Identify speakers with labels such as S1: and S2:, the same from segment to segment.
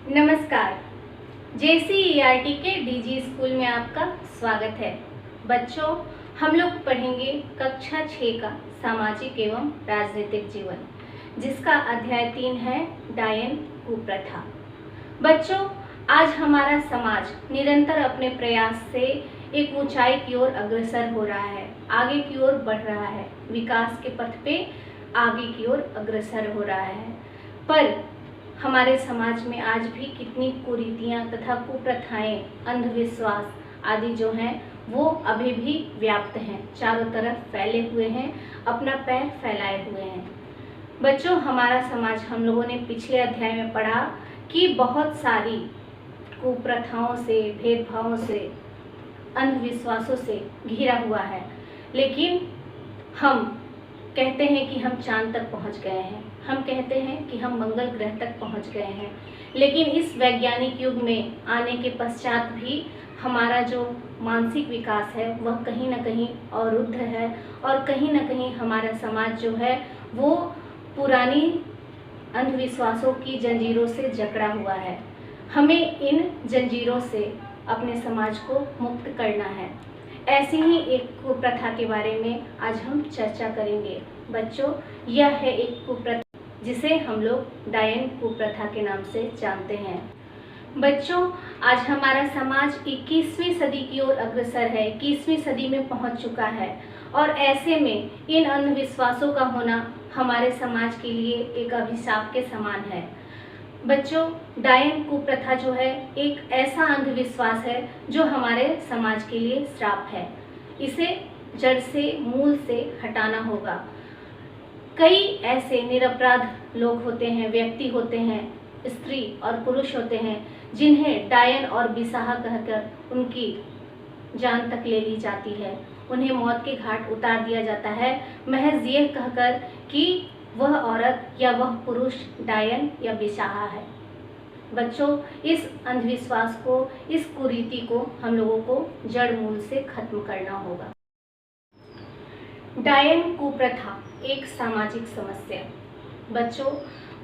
S1: नमस्कार। JCERT के DG school में आपका स्वागत है। बच्चों, हम लोग पढ़ेंगे कक्षा 6 का सामाजिक एवं राजनीतिक जीवन, जिसका अध्याय 3 है डायन कुप्रथा। बच्चों, आज हमारा समाज निरंतर अपने प्रयास से एक ऊंचाई की ओर अग्रसर हो रहा है, आगे की ओर बढ़ रहा है, विकास के पथ पे आगे की ओर अग्रसर हो रहा है। पर हमारे समाज में आज भी कितनी कुरीतियाँ तथा कुप्रथाएं, अंधविश्वास आदि जो हैं वो अभी भी व्याप्त हैं, चारों तरफ फैले हुए हैं, अपना पैर फैलाए हुए हैं। बच्चों, हमारा समाज, हम लोगों ने पिछले अध्याय में पढ़ा कि बहुत सारी कुप्रथाओं से, भेदभावों से, अंधविश्वासों से घिरा हुआ है, लेकिन हम कहते हैं कि हम चांद तक पहुंच गए हैं, हम कहते हैं कि हम मंगल ग्रह तक पहुंच गए हैं, लेकिन इस वैज्ञानिक युग में आने के पश्चात भी हमारा जो मानसिक विकास है वह कहीं ना कहीं अवरुद्ध है और कहीं ना कहीं हमारा समाज जो है वो पुरानी अंधविश्वासों की जंजीरों से जकड़ा हुआ है। हमें इन जंजीरों से अपने समाज को मुक्त करना है। ऐसी ही एक कुप्रथा के बारे में आज हम चर्चा करेंगे। बच्चों, यह है एक कुप्रथा जिसे हम लोग डायन कुप्रथा के नाम से जानते हैं। बच्चों, आज हमारा समाज 21वीं सदी की ओर अग्रसर है, 21वीं सदी में पहुंच चुका है और ऐसे में इन अंधविश्वासों का होना हमारे समाज के लिए एक अभिशाप के समान है। बच्चों, डायन कुप्रथा जो है एक ऐसा अंधविश्वास है जो हमारे समाज के लिए श्राप है। इसे जड़ से, मूल से हटाना होगा। कई ऐसे निरपराध लोग होते हैं, व्यक्ति होते हैं, स्त्री और पुरुष होते हैं, जिन्हें डायन और बिसाहा कहकर उनकी जान तक ले ली जाती है। उन्हें मौत के घाट उतार दिया जाता है, महज ये कहकर कि वह औरत या वह पुरुष डायन या बिसाहा है। बच्चों, इस अंधविश्वास को, इस कुरीति को हम लोगों को जड़ मूल से खत्म करना होगा। डायन कुप्रथा एक सामाजिक समस्या। बच्चों,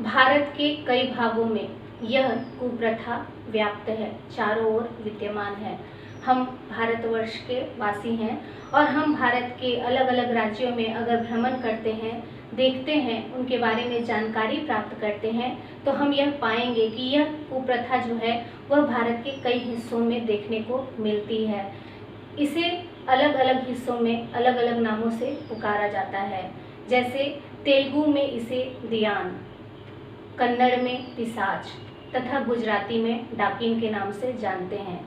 S1: भारत के कई भागों में यह कुप्रथा व्याप्त है, चारों ओर विद्यमान है। हम भारतवर्ष के वासी हैं और हम भारत के अलग अलग राज्यों में अगर भ्रमण करते हैं, देखते हैं, उनके बारे में जानकारी प्राप्त करते हैं, तो हम यह पाएंगे कि यह कुप्रथा जो है वह भारत के कई हिस्सों में देखने को मिलती है। इसे अलग अलग हिस्सों में अलग अलग नामों से पुकारा जाता है। जैसे तेलुगु में इसे दियान, कन्नड़ में पिशाच तथा गुजराती में डाकिन के नाम से जानते हैं।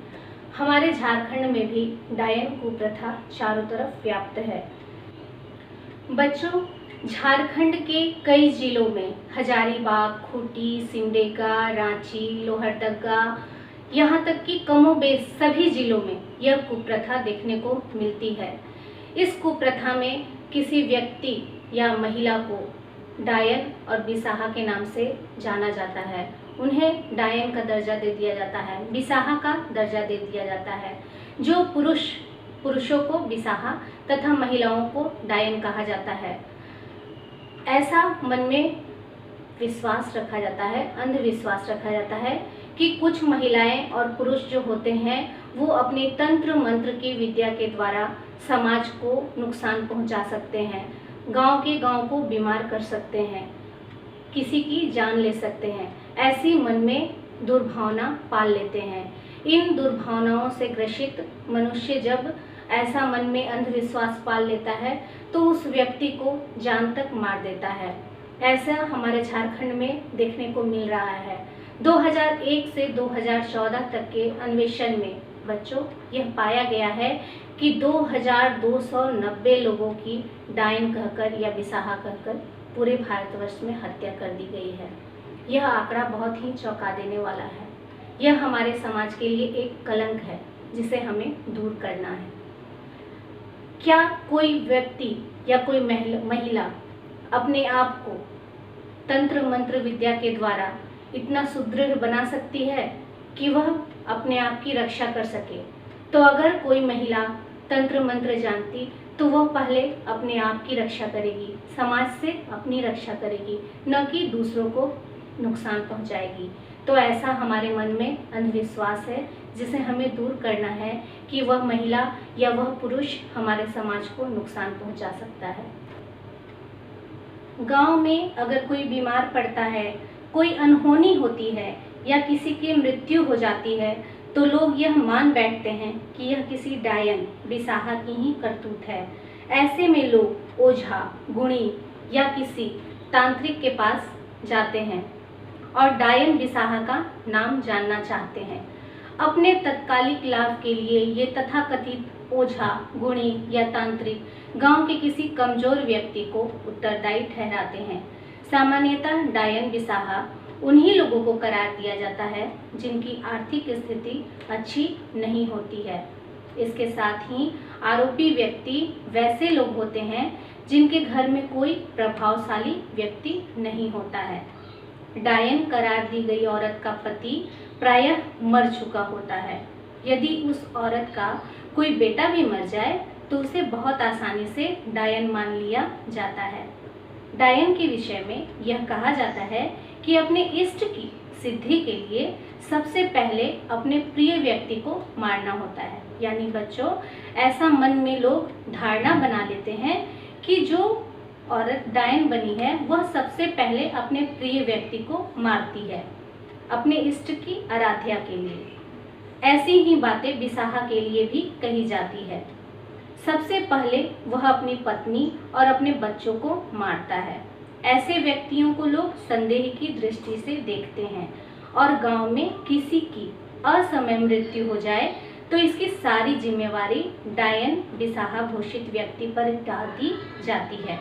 S1: हमारे झारखंड में भी डायन कुप्रथा चारों तरफ व्याप्त है। बच्चों, झारखंड के कई जिलों में हजारीबाग, खूंटी, सिमडेगा, रांची, लोहरदगा, यहाँ तक कि कमोबेश सभी जिलों में यह कुप्रथा देखने को मिलती है। इस कुप्रथा में किसी व्यक्ति या महिला को डायन और बिसाहा के नाम से जाना जाता है। उन्हें डायन का दर्जा दे दिया जाता है, बिसाहा का दर्जा दे दिया जाता है। जो पुरुषों को बिसाहा तथा महिलाओं को डायन कहा जाता है। ऐसा मन में विश्वास रखा जाता है, अंधविश्वास रखा जाता है कि कुछ महिलाएं और पुरुष जो होते हैं वो अपने तंत्र मंत्र की विद्या के द्वारा समाज को नुकसान पहुंचा सकते हैं, गांव के गांव को बीमार कर सकते हैं, किसी की जान ले सकते हैं। ऐसी मन में दुर्भावना पाल लेते हैं। इन दुर्भावनाओं से ग्रसित मनुष्य जब ऐसा मन में अंधविश्वास पाल लेता है तो उस व्यक्ति को जान तक मार देता है। ऐसा हमारे झारखंड में देखने को मिल रहा है। 2001 से 2014 तक के अन्वेषण में बच्चों यह पाया गया है कि 2290 लोगों की डायन कहकर या बिसाहा कहकर पूरे भारतवर्ष में हत्या कर दी गई है। यह आंकड़ा बहुत ही चौंका देने वाला है। यह हमारे समाज के लिए एक कलंक है जिसे हमें दूर करना है। क्या कोई व्यक्ति या कोई महिला अपने आप को तंत्र मंत्र विद्या के द्वारा इतना सुदृढ़ बना सकती है कि वह अपने आप की रक्षा कर सके? तो अगर कोई महिला तंत्र मंत्र जानती तो वह पहले अपने आप की रक्षा करेगी, समाज से अपनी रक्षा करेगी, न कि दूसरों को नुकसान पहुंचाएगी। तो ऐसा हमारे मन में अंधविश्वास है जिसे हमें दूर करना है कि वह महिला या वह पुरुष हमारे समाज को नुकसान पहुंचा सकता है। गांव में अगर कोई बीमार पड़ता है, कोई अनहोनी होती है या किसी की मृत्यु हो जाती है तो लोग यह मान बैठते हैं कि यह किसी डायन बिसाहा की ही करतूत है। ऐसे में लोग ओझा, गुणी या किसी तांत्रिक के पास जाते हैं और डायन बिसाहा का नाम जानना चाहते हैं। अपने तत्कालिक लाभ के लिए ये तथाकथित ओझा, गुणी या तांत्रिक गांव के किसी कमजोर व्यक्ति को उत्तरदायी ठहराते हैं। सामान्यतः डायन बिसाहा उन्हीं लोगों को करार दिया जाता है जिनकी आर्थिक स्थिति अच्छी नहीं होती है। इसके साथ ही आरोपी व्यक्ति वैसे लोग होते हैं जिनके घर में कोई प्रभावशाली व्यक्ति नहीं होता है। डायन करार दी गई औरत का पति प्रायः मर चुका होता है। यदि उस औरत का कोई बेटा भी मर जाए तो उसे बहुत आसानी से डायन मान लिया जाता है। डायन के विषय में यह कहा जाता है कि अपने इष्ट की सिद्धि के लिए सबसे पहले अपने प्रिय व्यक्ति को मारना होता है। यानी बच्चों, ऐसा मन में लोग धारणा बना लेते हैं कि जो औरत डायन बनी है वह सबसे पहले अपने प्रिय व्यक्ति को मारती है, अपने इष्ट की आराध्या के लिए। ऐसी ही बातें बिसाहा के लिए भी कही जाती है। सबसे पहले वह अपनी पत्नी और अपने बच्चों को मारता है। ऐसे व्यक्तियों को लोग संदेह की दृष्टि से देखते हैं और गांव में किसी की असमय मृत्यु हो जाए तो इसकी सारी जिम्मेवारी डायन बिसाहा घोषित व्यक्ति पर डाल दी जाती है।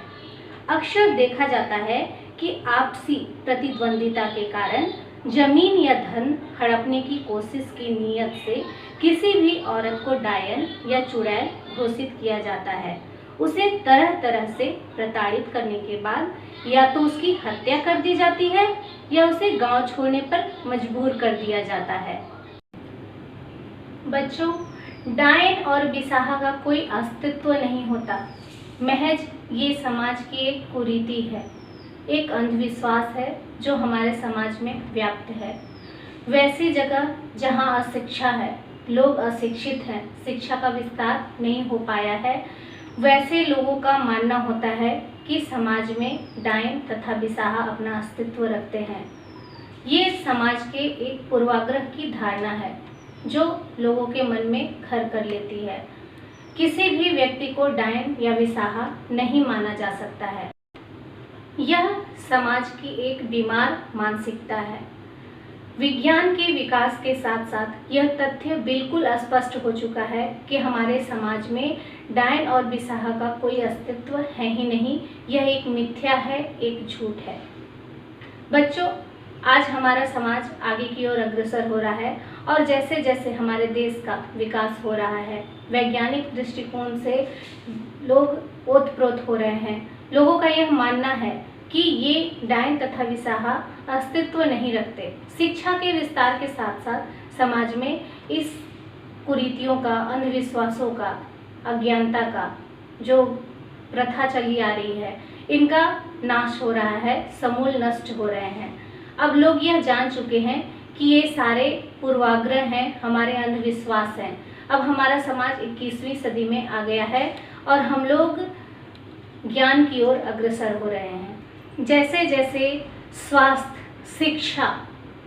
S1: अक्सर देखा जाता है कि आपसी प्रतिद्वंदिता के कारण जमीन या धन हड़पने की कोशिश की नीयत से किसी भी औरत को डायन या चुड़ैल घोषित किया जाता है। उसे तरह तरह से प्रताड़ित करने के बाद या तो उसकी हत्या कर दी जाती है या उसे गांव छोड़ने पर मजबूर कर दिया जाता है। बच्चों, डायन और बिसाहा का कोई अस्तित्व नहीं होता। महज ये समाज की एक कुरीति है, एक अंधविश्वास है जो हमारे समाज में व्याप्त है। वैसी जगह जहाँ अशिक्षा है, लोग अशिक्षित हैं, शिक्षा का विस्तार नहीं हो पाया है, वैसे लोगों का मानना होता है कि समाज में डायन तथा बिसाहा अपना अस्तित्व रखते हैं। ये समाज के एक पूर्वाग्रह की धारणा है जो लोगों के मन में घर कर लेती है। किसी भी व्यक्ति को डायन या बिसाहा नहीं माना जा सकता है। यह समाज की एक बीमार मानसिकता है। विज्ञान के विकास के साथ साथ यह तथ्य बिल्कुल स्पष्ट हो चुका है कि हमारे समाज में डायन और बिसाहा का कोई अस्तित्व है ही नहीं। यह एक मिथ्या है, एक झूठ है। बच्चों, आज हमारा समाज आगे की ओर अग्रसर हो रहा है और जैसे जैसे हमारे देश का विकास हो रहा है, वैज्ञानिक दृष्टिकोण से लोग ओतप्रोत हो रहे हैं। लोगों का यह मानना है कि ये डायन तथा बिसाहा अस्तित्व नहीं रखते। शिक्षा के विस्तार के साथ साथ समाज में इस कुरीतियों का, अंधविश्वासों का, अज्ञानता का जो प्रथा चली आ रही है, इनका नाश हो रहा है, समूल नष्ट हो रहे हैं। अब लोग यह जान चुके हैं कि ये सारे पूर्वाग्रह हैं, हमारे अंधविश्वास हैं। अब हमारा समाज 21वीं सदी में आ गया है और हम लोग ज्ञान की ओर अग्रसर हो रहे हैं। जैसे जैसे स्वास्थ्य, शिक्षा,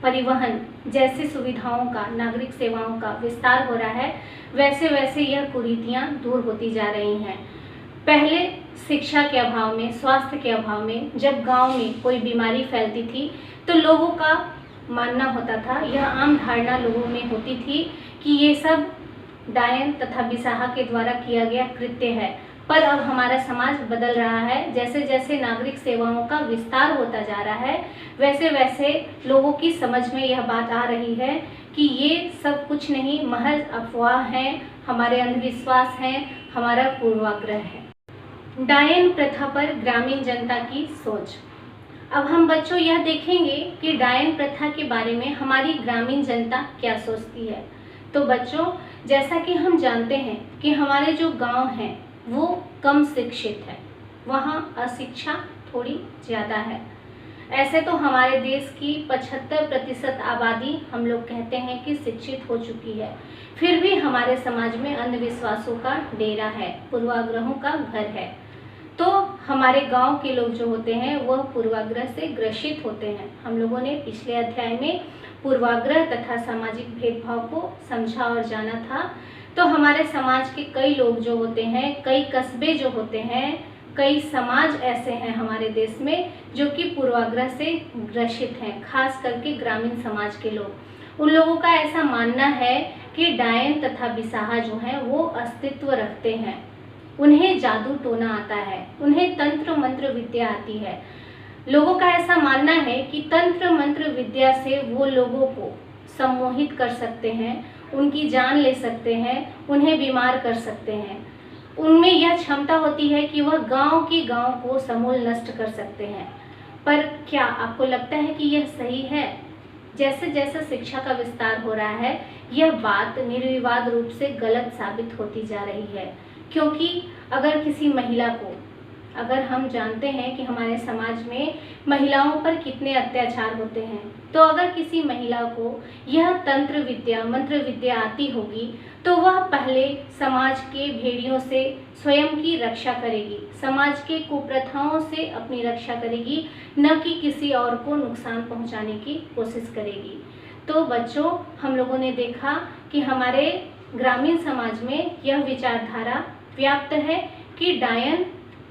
S1: परिवहन जैसी सुविधाओं का, नागरिक सेवाओं का विस्तार हो रहा है, वैसे वैसे यह कुरीतियाँ दूर होती जा रही हैं। पहले शिक्षा के अभाव में, स्वास्थ्य के अभाव में जब गांव में कोई बीमारी फैलती थी तो लोगों का मानना होता था, यह आम धारणा लोगों में होती थी कि ये सब डायन तथा बिसाहा के द्वारा किया गया कृत्य है। पर अब हमारा समाज बदल रहा है। जैसे जैसे नागरिक सेवाओं का विस्तार होता जा रहा है, वैसे वैसे लोगों की समझ में यह बात आ रही है कि ये सब कुछ नहीं, महज अफवाह हैं, हमारे अंधविश्वास हैं, हमारा पूर्वाग्रह है। डायन प्रथा पर ग्रामीण जनता की सोच। अब हम बच्चों यह देखेंगे कि डायन प्रथा के बारे में हमारी ग्रामीण जनता क्या सोचती है। तो बच्चों, जैसा कि हम जानते हैं कि हमारे जो गांव हैं वो कम शिक्षित है, वहाँ अशिक्षा थोड़ी ज़्यादा है। ऐसे तो हमारे देश की 75% आबादी हम लोग कहते हैं कि शिक्षित हो चुकी है, फिर भी हमारे समाज में अंधविश्वासों का डेरा है, पूर्वाग्रहों का घर है। तो हमारे गांव के लोग जो होते हैं वह पूर्वाग्रह से ग्रसित होते हैं। हम लोगों ने पिछले अध्याय में पूर्वाग्रह तथा सामाजिक भेदभाव को समझा और जाना था। तो हमारे समाज के कई लोग जो होते हैं, कई कस्बे जो होते हैं, कई समाज ऐसे हैं हमारे देश में जो कि पूर्वाग्रह से ग्रसित हैं, खास करके ग्रामीण समाज के लोग। उन लोगों का ऐसा मानना है कि डायन तथा बिसाहा जो है वो अस्तित्व रखते हैं, उन्हें जादू टोना आता है, उन्हें तंत्र मंत्र विद्या आती है। लोगों का ऐसा मानना है कि तंत्र मंत्र विद्या से वो लोगों को सम्मोहित कर सकते हैं, उनकी जान ले सकते हैं, उन्हें बीमार कर सकते हैं। उनमें यह क्षमता होती है कि वह गांव की गांव को समूल नष्ट कर सकते हैं। पर क्या आपको लगता है कि यह सही है? जैसे जैसे शिक्षा का विस्तार हो रहा है, यह बात निर्विवाद रूप से गलत साबित होती जा रही है। क्योंकि अगर किसी महिला को, अगर हम जानते हैं कि हमारे समाज में महिलाओं पर कितने अत्याचार होते हैं, तो अगर किसी महिला को यह तंत्र विद्या, मंत्र विद्या आती होगी तो वह पहले समाज के भेड़ियों से स्वयं की रक्षा करेगी, समाज के कुप्रथाओं से अपनी रक्षा करेगी, न कि किसी और को नुकसान पहुंचाने की कोशिश करेगी। तो बच्चों, हम लोगों ने देखा कि हमारे ग्रामीण समाज में यह विचारधारा व्याप्त है कि डायन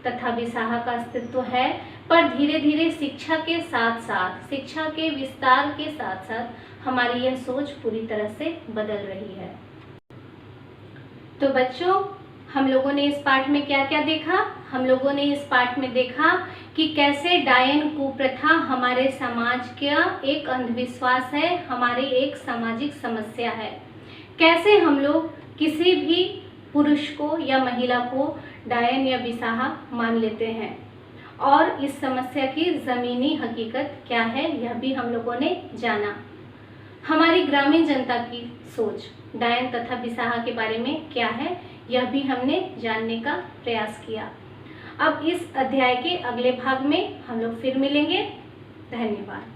S1: तथा बिसाहा का अस्तित्व है, पर धीरे धीरे शिक्षा के साथ साथ, शिक्षा के विस्तार के साथ साथ हमारी यह सोच पूरी तरह से बदल रही है। तो बच्चों, हम लोगों ने इस पाठ में क्या क्या देखा? हम लोगों ने इस पाठ में देखा कि कैसे डायन कुप्रथा हमारे समाज का एक अंधविश्वास है, हमारी एक सामाजिक समस्या है। कैसे हम लोग किसी भी पुरुष को या महिला को डायन या बिसाहा मान लेते हैं, और इस समस्या की ज़मीनी हकीकत क्या है यह भी हम लोगों ने जाना। हमारी ग्रामीण जनता की सोच डायन तथा बिसाहा के बारे में क्या है यह भी हमने जानने का प्रयास किया। अब इस अध्याय के अगले भाग में हम लोग फिर मिलेंगे। धन्यवाद।